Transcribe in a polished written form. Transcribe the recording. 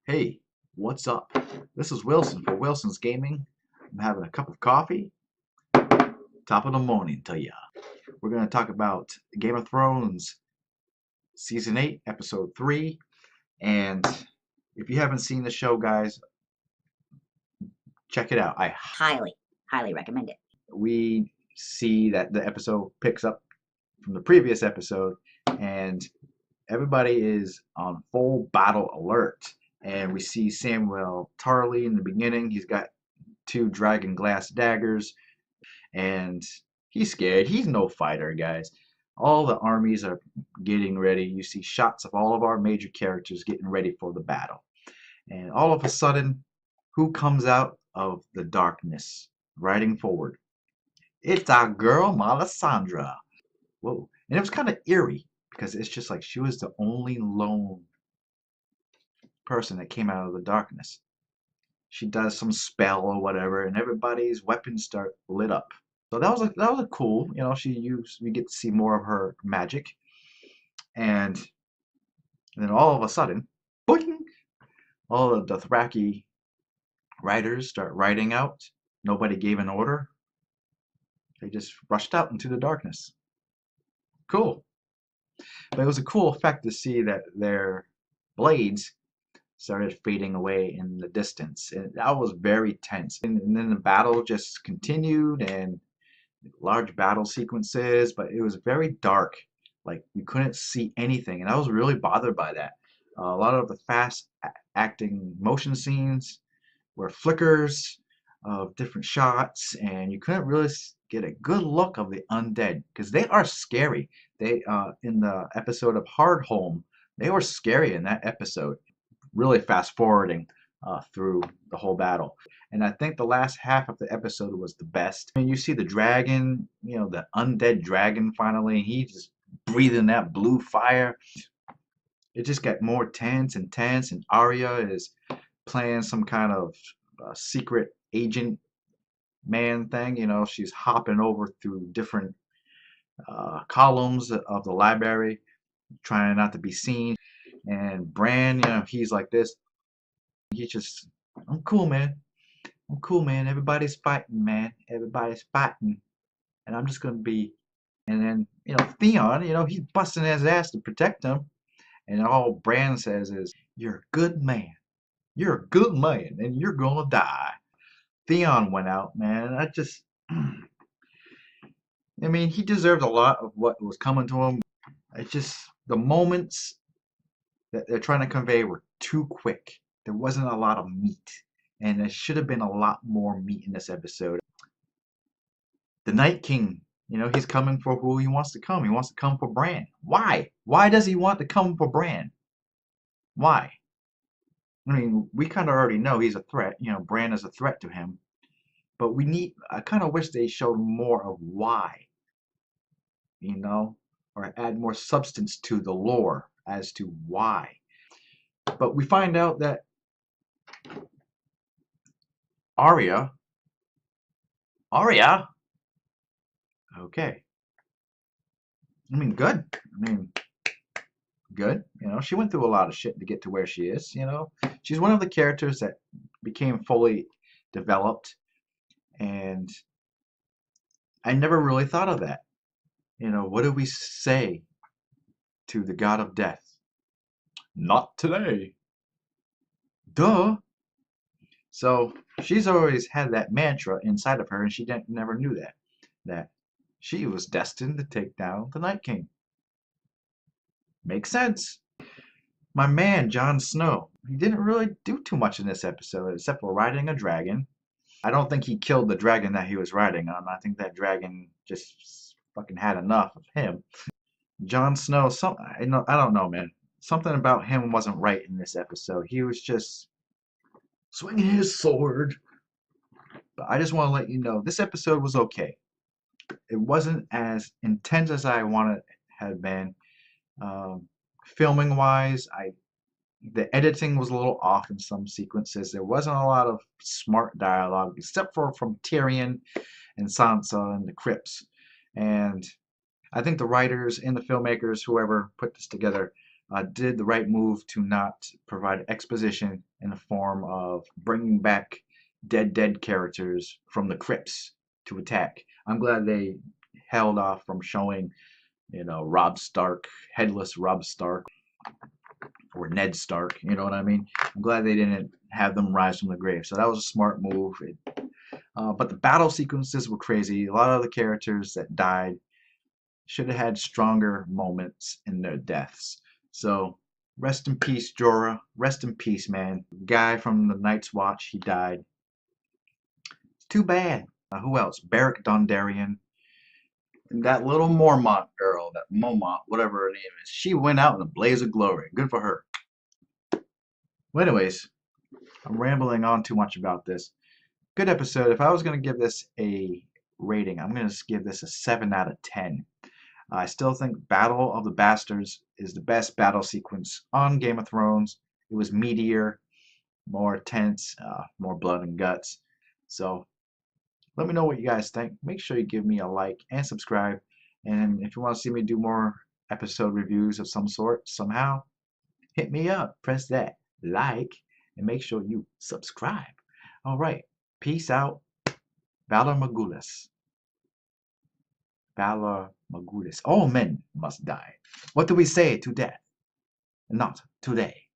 Hey, what's up? This is Wilson for Wilson's Gaming. I'm having a cup of coffee, top of the morning to ya. We're going to talk about Game of Thrones Season 8, Episode 3. And if you haven't seen the show, guys, check it out. Highly recommend it. We see that the episode picks up from the previous episode, and everybody is on full battle alert. And we see Samuel Tarly in the beginning. He's got two dragon glass daggers, and he's scared. He's no fighter, guys. All the armies are getting ready. You see shots of all of our major characters getting ready for the battle. And all of a sudden, who comes out of the darkness riding forward? It's our girl, Melisandre. Whoa. And it was kind of eerie because it's just like she was the only lone person that came out of the darkness. She does some spell or whatever, and everybody's weapons start lit up. So that was a cool, we get to see more of her magic, and then all of a sudden, boing, all of the Dothraki riders start riding out. Nobody gave an order. They just rushed out into the darkness. Cool. But it was a cool effect to see that their blades started fading away in the distance. And that was very tense. And then the battle just continued, and large battle sequences, but it was very dark. Like you couldn't see anything, and I was really bothered by that. A lot of the fast acting motion scenes were flickers of different shots, and you couldn't really get a good look of the undead because they are scary. They in the episode of Hardhome, they were scary in that episode. Really fast forwarding through the whole battle. And I think the last half of the episode was the best. I mean, you see the dragon, the undead dragon finally, he's just breathing that blue fire. It just got more tense and tense, and Arya is playing some kind of secret agent man thing. She's hopping over through different columns of the library, trying not to be seen. And Bran, he's like this. He's just, I'm cool, man. I'm cool, man. Everybody's fighting, man. Everybody's fighting. And I'm just going to be. And then, Theon, he's busting his ass to protect him. And all Bran says is, you're a good man. You're a good man, and you're going to die. Theon went out, man. I mean, he deserved a lot of what was coming to him. It's just the moments that they're trying to convey were too quick. There wasn't a lot of meat. And there should have been a lot more meat in this episode. The Night King, he's coming for who he wants to come. He wants to come for Bran. Why? Why does he want to come for Bran? Why? I mean, we kind of already know he's a threat. Bran is a threat to him. But I kind of wish they showed more of why, or add more substance to the lore as to why. But we find out that Arya, okay. I mean, good. Good. She went through a lot of shit to get to where she is. She's one of the characters that became fully developed, and I never really thought of that. What do we say to the god of death? Not today. Duh. So she's always had that mantra inside of her, and she never knew that she was destined to take down the Night King. Makes sense. My man, Jon Snow, he didn't really do too much in this episode except for riding a dragon. I don't think he killed the dragon that he was riding on. I think that dragon just fucking had enough of him. Jon Snow, I don't know, man. Something about him wasn't right in this episode. He was just swinging his sword. But I just want to let you know, this episode was okay. It wasn't as intense as I wanted it had been. Filming wise, the editing was a little off in some sequences. There wasn't a lot of smart dialogue, except for from Tyrion and Sansa and the crypts. And I think the writers and the filmmakers, whoever put this together, did the right move to not provide exposition in the form of bringing back dead characters from the crypts to attack. I'm glad they held off from showing, Robb Stark, headless Robb Stark, or Ned Stark. You know what I mean? I'm glad they didn't have them rise from the grave. So that was a smart move. But the battle sequences were crazy. A lot of the characters that died should have had stronger moments in their deaths. So rest in peace, Jorah. Rest in peace, man. Guy from the Night's Watch, he died. It's too bad. Who else? Beric Dondarrion. And that little Mormont girl, that Momont, whatever her name is, she went out in a blaze of glory. Good for her. Well, anyways, I'm rambling on too much about this. Good episode. If I was going to give this a rating, I'm going to give this a 7 out of 10. I still think Battle of the Bastards is the best battle sequence on Game of Thrones. It was meatier, more tense, more blood and guts. So let me know what you guys think. Make sure you give me a like and subscribe. And if you want to see me do more episode reviews of some sort, somehow, hit me up. Press that like and make sure you subscribe. All right. Peace out. Valor Magulis. Valor Magulis. All men must die. What do we say to death? Not today.